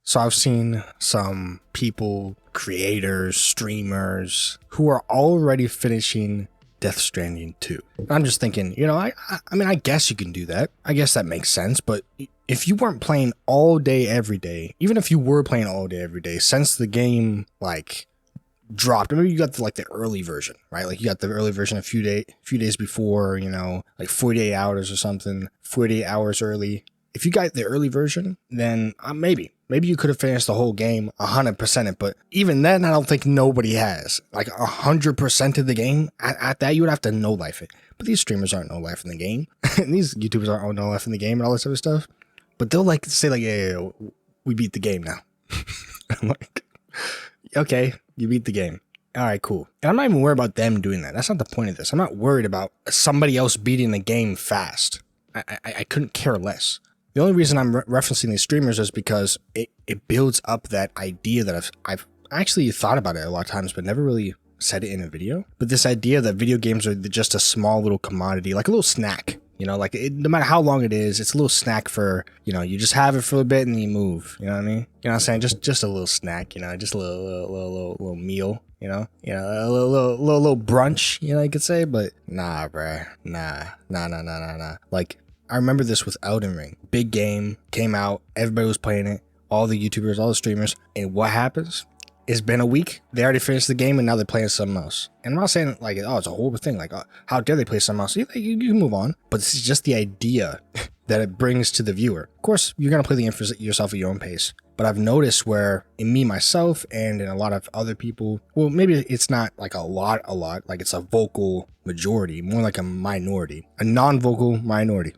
So I've seen some people, creators, streamers, who are already finishing Death Stranding 2. I'm just thinking, I mean, I guess you can do that. I guess that makes sense, but if you weren't playing all day, every day, even if you were playing all day, every day, since the game, dropped, maybe you got the early version, right? Like you got the early version a few days before, like 48 hours or something, 48 hours early. If you got the early version, then maybe you could have finished the whole game 100% it, but even then, I don't think nobody has. Like 100% of the game, at that, you would have to no life it. But these streamers aren't no life in the game. And these YouTubers aren't no life in the game and all this other stuff. But they'll say yeah, we beat the game now. I'm like, okay, you beat the game. All right, cool. And I'm not even worried about them doing that. That's not the point of this. I'm not worried about somebody else beating the game fast. I couldn't care less. The only reason I'm referencing these streamers is because it builds up that idea that I've actually thought about it a lot of times, but never really said it in a video. But this idea that video games are just a small little commodity, like a little snack. No matter how long it is, it's a little snack for, you just have it for a bit and then you move. You know what I mean? You know what I'm saying? Just a little snack, just a little meal, a little brunch, you could say. But nah, bruh. Nah. Like, I remember this with Elden Ring. Big game, came out, everybody was playing it, all the YouTubers, all the streamers. And what happens? It's been a week, they already finished the game, and now they're playing something else. And I'm not saying, it's a horrible thing, how dare they play something else? You can move on. But this is just the idea that it brings to the viewer. Of course, you're going to play the game yourself at your own pace. But I've noticed where, in me, myself, and in a lot of other people, well, maybe it's not a lot, like it's a vocal majority, more like a minority, a non-vocal minority.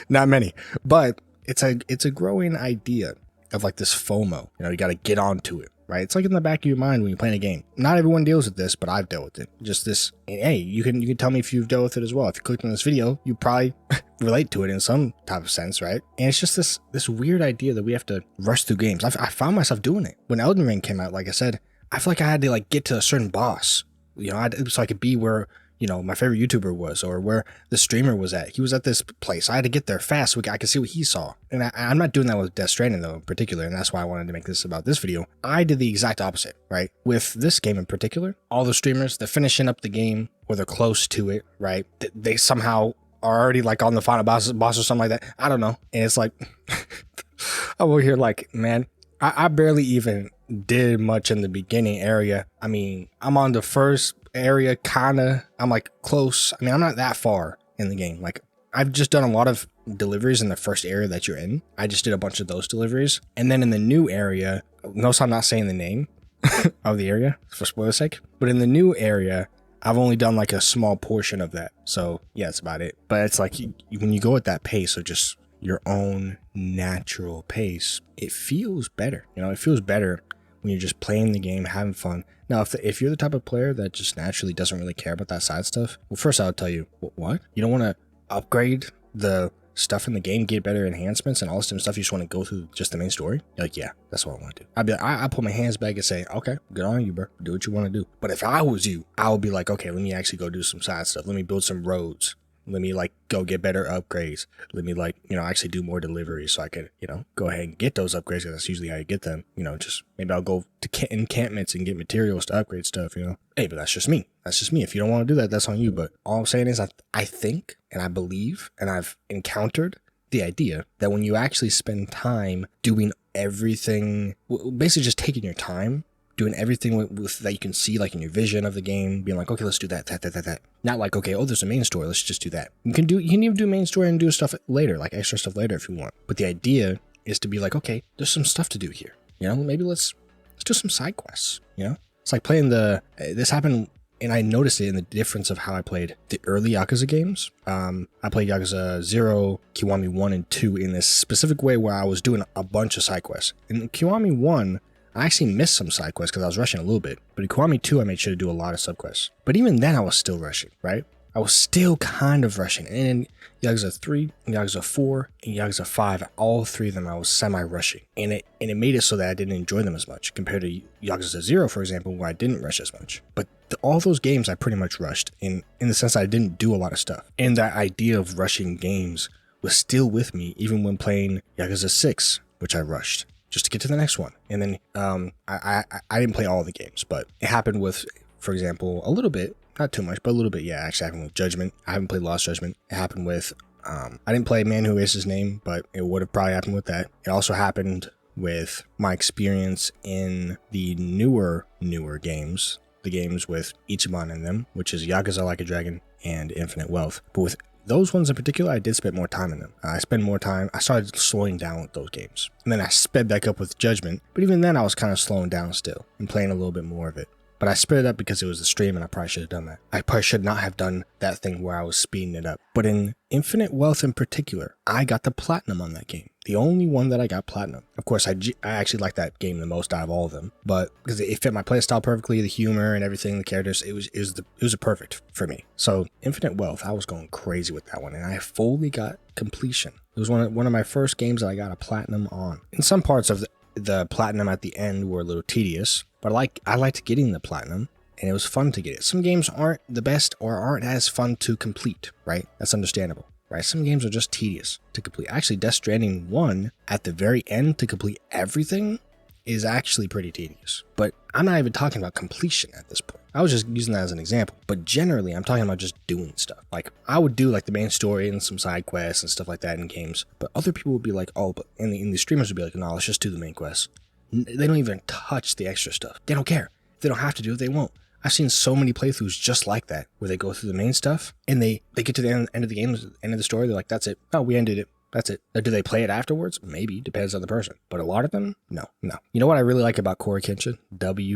Not many, but it's a growing idea of this FOMO. You got to get onto it. Right? It's in the back of your mind when you're playing a game. Not everyone deals with this, but I've dealt with it. Just this, hey, you can tell me if you've dealt with it as well. If you clicked on this video, you probably relate to it in some type of sense, right? And it's just this weird idea that we have to rush through games. I found myself doing it. When Elden Ring came out, like I said, I feel like I had to get to a certain boss, so I could be where my favorite YouTuber was, or where the streamer was at. He was at this place. I had to get there fast so I could see what he saw. And I'm not doing that with Death Stranding, though, in particular, and that's why I wanted to make this about this video. I did the exact opposite, right? With this game in particular, all the streamers, they're finishing up the game, or they're close to it, right? They somehow are already, on the final boss or something like that. I don't know. And it's I'm over here man, I barely even did much in the beginning area. I mean, I'm on the first area, kinda. I'm close. I mean, I'm not that far in the game. I've just done a lot of deliveries in the first area that you're in. I just did a bunch of those deliveries. And then in the new area, notice I'm not saying the name of the area for spoiler's sake, but in the new area, I've only done a small portion of that. So yeah, that's about it. But it's when you go at that pace of just your own natural pace, it feels better. It feels better when you're just playing the game, having fun. Now, if you're the type of player that just naturally doesn't really care about that side stuff, well, first I'll tell you, what? You don't want to upgrade the stuff in the game, get better enhancements and all this different stuff? You just want to go through just the main story? You're yeah, that's what I want to do. I'd be I put my hands back and say, okay, good on you, bro. Do what you want to do. But if I was you, I would be okay, let me actually go do some side stuff. Let me build some roads. Let me go get better upgrades. Let me actually do more deliveries so I could, go ahead and get those upgrades, because that's usually how you get them. Just maybe I'll go to encampments and get materials to upgrade stuff, Hey, but that's just me. That's just me. If you don't want to do that, that's on you. But all I'm saying is I think and I believe and I've encountered the idea that when you actually spend time doing everything, basically just taking your time, doing everything with that you can see in your vision of the game, being okay, let's do that. Not okay, oh, there's a main story, let's just do that. You can even do main story and do stuff later, extra stuff later if you want. But the idea is to be okay, there's some stuff to do here. Maybe let's do some side quests. It's playing this happened, and I noticed it in the difference of how I played the early Yakuza games. I played Yakuza 0, Kiwami 1, and 2 in this specific way where I was doing a bunch of side quests. In Kiwami 1, I actually missed some side quests because I was rushing a little bit. But in Kiwami 2, I made sure to do a lot of sub quests. But even then, I was still rushing, right? I was still kind of rushing. And in Yakuza 3, Yakuza 4, and Yakuza 5, all three of them, I was semi-rushing. And it made it so that I didn't enjoy them as much compared to Yakuza 0, for example, where I didn't rush as much. But all those games, I pretty much rushed in the sense that I didn't do a lot of stuff. And that idea of rushing games was still with me even when playing Yakuza 6, which I rushed. just to get to the next one. And then I didn't play all the games, but it happened with, for example, a little bit, not too much, but a little bit. Yeah, actually happened with Judgment. I haven't played Lost Judgment. It happened with, I didn't play Man Who Erased His Name, but it would have probably happened with that. It also happened with my experience in the newer games, the games with Ichiban in them, which is Yakuza Like a Dragon and Infinite Wealth. But with those ones in particular, I did spend more time in them. I started slowing down with those games. And then I sped back up with Judgment, but even then I was kind of slowing down still and playing a little bit more of it. But I sped it up because it was a stream and I probably should have done that. I probably should not have done that thing where I was speeding it up. But in Infinite Wealth in particular, I got the platinum on that game. The only one that I got platinum. Of course, I actually like that game the most out of all of them. But because it fit my playstyle perfectly, the humor and everything, the characters, it was a perfect for me. So Infinite Wealth, I was going crazy with that one. And I fully got completion. It was one of my first games that I got a platinum on. In some parts of the platinum at the end were a little tedious. But I liked getting the platinum, and it was fun to get it. Some games aren't the best or aren't as fun to complete, right? That's understandable, right? Some games are just tedious to complete. Actually, Death Stranding 1, at the very end to complete everything, is actually pretty tedious. But I'm not even talking about completion at this point. I was just using that as an example. But generally, I'm talking about just doing stuff. Like, I would do like the main story and some side quests and stuff like that in games. But other people would be like, oh, but in the streamers would be like, no, let's just do the main quests. They don't even touch the extra stuff. They don't care. If they don't have to do it, they won't. I've seen so many playthroughs just like that, where they go through the main stuff and they get to the end of the game, end of the story. They're like, that's it. Oh, we ended it. That's it. Do they play it afterwards? Maybe. Depends on the person. But a lot of them, no. You know what I really like about Corey Kenshin?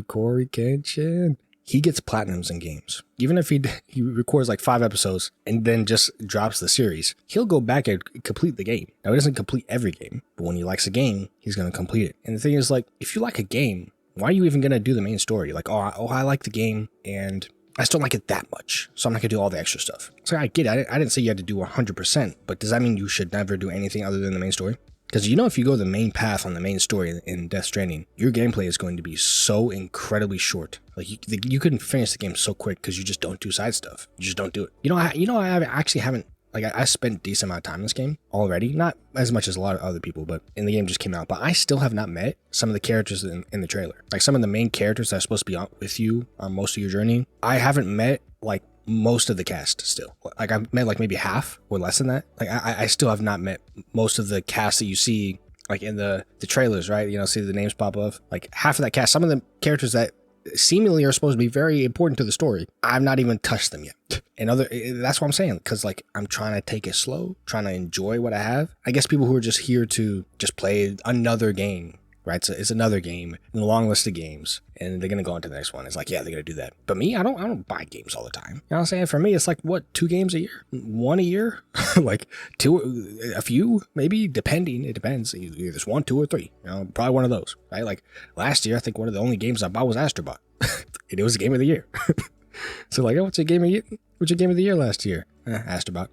Corey Kenshin. He gets platinums in games. Even if he records like 5 episodes and then just drops the series, he'll go back and complete the game. Now, he doesn't complete every game, but when he likes a game, he's going to complete it. And the thing is, like, if you like a game, why are you even going to do the main story? Like, I like the game and I still don't like it that much, so I'm not going to do all the extra stuff. So I get it. I didn't say you had to do 100%, but does that mean you should never do anything other than the main story? Because if you go the main path on the main story in Death Stranding, your gameplay is going to be so incredibly short. Like you couldn't finish the game so quick because you just don't do side stuff. You just don't do it. I actually haven't. Like I spent a decent amount of time in this game already, not as much as a lot of other people, but in the game just came out. But I still have not met some of the characters in the trailer. Like some of the main characters that are supposed to be with you on most of your journey. I haven't met like most of the cast still. Like I've met like maybe half or less than that. Like I still have not met most of the cast that you see like in the trailers, right? See the names pop up. Like half of that cast, some of the characters that seemingly are supposed to be very important to the story, I've not even touched them yet. And that's what I'm saying, because like I'm trying to take it slow, trying to enjoy what I have. I guess people who are just here to just play another game, right? So it's another game in the long list of games, and they're gonna go on to the next one. It's like, yeah, they're gonna do that. But me, I don't buy games all the time. You know what I'm saying? For me, it's like 2 games a year, 1 a year, like 2, a few maybe, depending. It depends. Either it's 1, 2, or 3. Probably one of those, right? Like last year, I think one of the only games I bought was Astrobot, and it was the game of the year. So like, oh, what's your game of the year last year? Astrobot.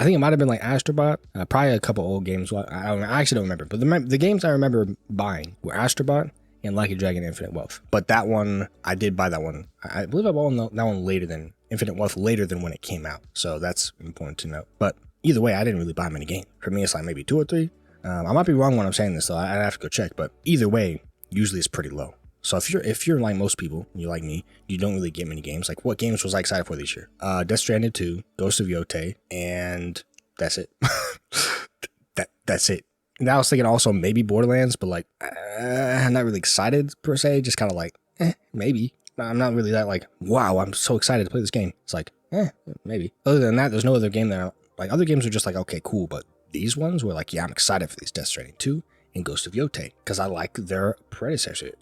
I think it might have been like Astrobot, probably a couple old games. I actually don't remember, but the games I remember buying were Astrobot and Like a Dragon Infinite Wealth. But that one, I did buy that one. I believe I bought that one later than Infinite Wealth, later than when it came out. So that's important to note. But either way, I didn't really buy many games. For me, it's like maybe 2 or 3. I might be wrong when I'm saying this, though. I'd have to go check. But either way, usually it's pretty low. So if you're like most people, you like me, you don't really get many games. Like what games was I excited for this year? Death Stranding 2, Ghost of Yote, and that's it. That's it. And I was thinking also maybe Borderlands, but like I'm not really excited per se. Just kind of like maybe. I'm not really that like, wow, I'm so excited to play this game. It's like maybe. Other than that, there's no other game that like other games are just like, okay, cool. But these ones were like, yeah, I'm excited for these. Death Stranding 2 and Ghost of Yote, because I like their predecessor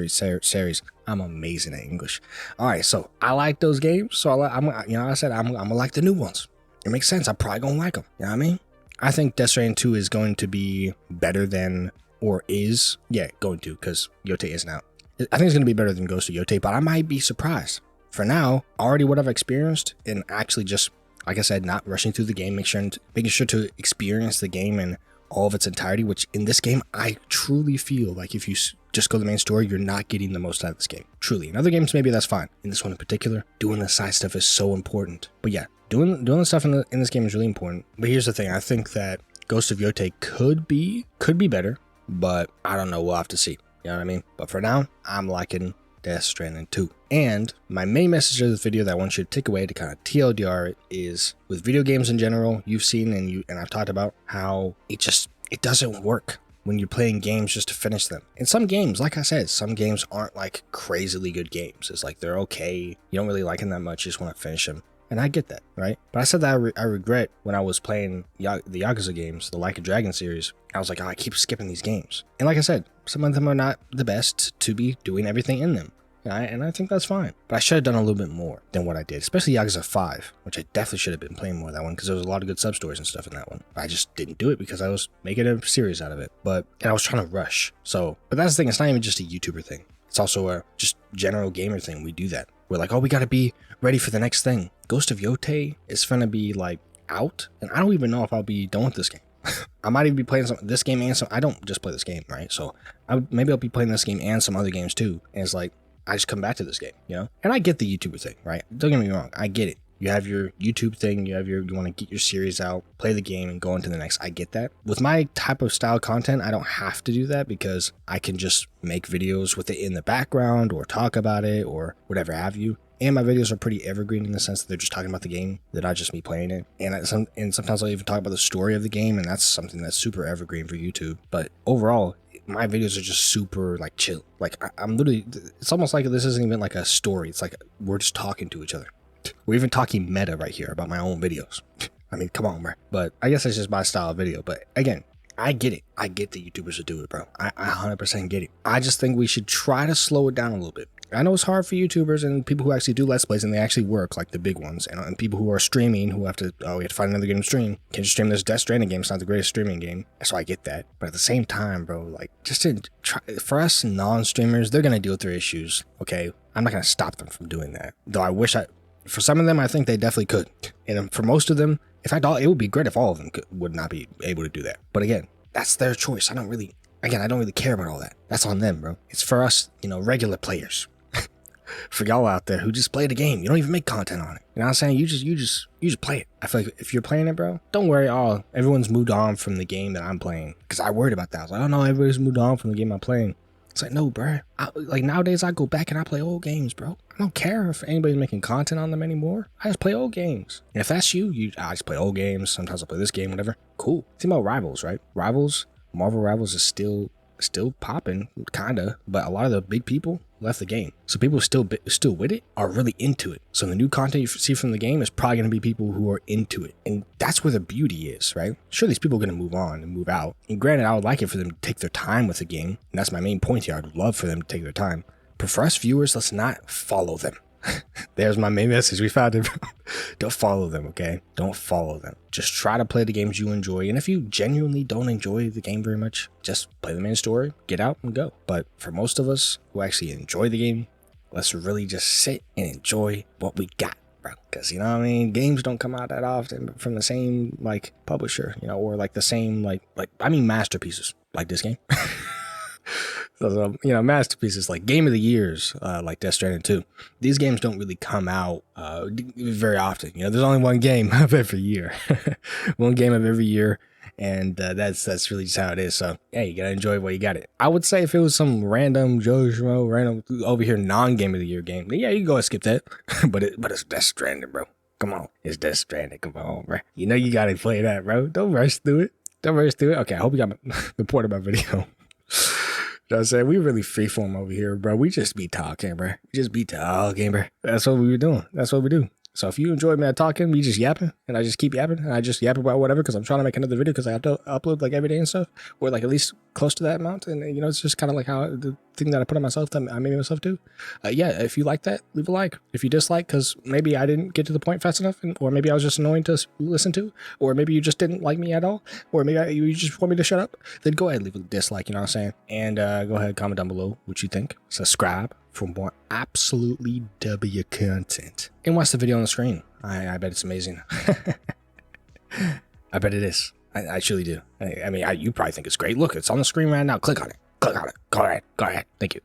series. I'm amazing at English. All right, so I like those games. So I said I'm gonna like the new ones. It makes sense. I'm probably gonna like them. You know what I mean? I think Death Stranding 2 is going to be better than, or is, going to, because Yote isn't out. I think it's gonna be better than Ghost of Yote, but I might be surprised. For now, already what I've experienced, and actually just, like I said, not rushing through the game, making sure to experience the game and all of its entirety, which in this game, I truly feel like if you just go to the main story, you're not getting the most out of this game. Truly. In other games, maybe that's fine. In this one in particular, doing the side stuff is so important. But yeah, doing the stuff in this game is really important. But here's the thing. I think that Ghost of Yote could be better, but I don't know. We'll have to see. You know what I mean? But for now, I'm liking Death Stranding 2. And my main message of this video that I want you to take away to kind of TLDR it is, with video games in general, you've seen and I've talked about how it doesn't work when you're playing games just to finish them. And some games, like I said, some games aren't like crazily good games. It's like they're okay. You don't really like them that much. You just want to finish them. And I get that, right? But I said that I regret when I was playing the Yakuza games, the Like a Dragon series. I was like, oh, I keep skipping these games. And like I said, some of them are not the best to be doing everything in them. And I think that's fine. But I should have done a little bit more than what I did, especially Yakuza 5, which I definitely should have been playing more of that one because there was a lot of good sub-stories and stuff in that one. But I just didn't do it because I was making a series out of it. And I was trying to rush. But that's the thing. It's not even just a YouTuber thing. It's also a just general gamer thing. We do that. We're like, oh, we got to be ready for the next thing. Ghost of Yote is going to be like out. And I don't even know if I'll be done with this game. I might even be playing this game and some. I don't just play this game, right? So maybe I'll be playing this game and some other games too. And it's like, I just come back to this game, you know? And I get the YouTuber thing, right? Don't get me wrong. I get it. You have your YouTube thing. You want to get your series out, play the game, and go into the next. I get that. With my type of style content, I don't have to do that because I can just make videos with it in the background or talk about it or whatever have you. And my videos are pretty evergreen in the sense that they're just talking about the game, that not just me playing it. And sometimes I'll even talk about the story of the game, and that's something that's super evergreen for YouTube. But overall, my videos are just super like chill. Like I'm literally, it's almost like this isn't even like a story. It's like we're just talking to each other. We're even talking meta right here about my own videos. I mean, come on, bro. But I guess that's just my style of video. But again, I get it. I get the YouTubers should do it, bro. I 100% get it. I just think we should try to slow it down a little bit. I know it's hard for YouTubers and people who actually do Let's Plays and they actually work, like the big ones, and people who are streaming who have to, we have to find another game to stream. Can't just stream this Death Stranding game. It's not the greatest streaming game. So I get that. But at the same time, bro, like, just to try, for us non-streamers, they're going to deal with their issues, okay? I'm not going to stop them from doing that. Though for some of them, I think they definitely could. And for most of them, in fact, it would be great if all of them would not be able to do that. But again, that's their choice. I don't really care about all that. That's on them, bro. It's for us, regular players. For y'all out there who just play the game, you don't even make content on it. You know what I'm saying? You just play it. I feel like if you're playing it, bro, don't worry. Oh, everyone's moved on from the game that I'm playing. Because I worried about that. I was like, oh no, everybody's moved on from the game I'm playing. It's like, no, bro. Like nowadays, I go back and I play old games, bro. I don't care if anybody's making content on them anymore. I just play old games. And if that's I just play old games. Sometimes I play this game, whatever. Cool. Think about Rivals, right? Marvel Rivals is still popping, kinda, but a lot of the big people left the game. So people still with it are really into it. So the new content you see from the game is probably going to be people who are into it. And that's where the beauty is, right? Sure, these people are going to move on and move out. And granted, I would like it for them to take their time with the game. And that's my main point here. I'd love for them to take their time. But for us viewers, let's not follow them. There's my main message. We found it. Don't follow them, okay? Don't follow them. Just try to play the games you enjoy. And if you genuinely don't enjoy the game very much, just play the main story, get out and go. But for most of us who actually enjoy the game, let's really just sit and enjoy what we got, bro. Because, you know what I mean? Games don't come out that often from the same, like, publisher, or like the same, masterpieces like this game. So, masterpieces like Game of the Years, like Death Stranding 2. These games don't really come out very often. There's only one game of every year. One game of every year. And that's really just how it is. So, hey, you got to enjoy what you got it. I would say if it was some random Joe Schmo, random over here non-Game of the Year game, yeah, you can go and skip that. but it's Death Stranding, bro. Come on. It's Death Stranding. Come on, bro. You got to play that, bro. Don't rush through it. Okay, I hope you got the point of my video. You know what I'm saying? We really freeform over here, bro. We just be talking, bro. That's what we were doing. That's what we do. So if you enjoy me talking, we just yapping, and I just keep yapping, and I just yap about whatever, because I'm trying to make another video, because I have to upload like every day and stuff, or like at least close to that amount. And it's just kind of like how the thing that I put on myself, that I made myself do. Yeah, if you like that, leave a like. If you dislike, because maybe I didn't get to the point fast enough, or maybe I was just annoying to listen to, or maybe you just didn't like me at all, or maybe you just want me to shut up, then go ahead and leave a dislike. You know what I'm saying? And go ahead, comment down below what you think. Subscribe for more absolutely W content. And watch the video on the screen. I bet it's amazing. I bet it is. I truly do. I mean, you probably think it's great. Look, it's on the screen right now. Click on it. Go ahead. Thank you.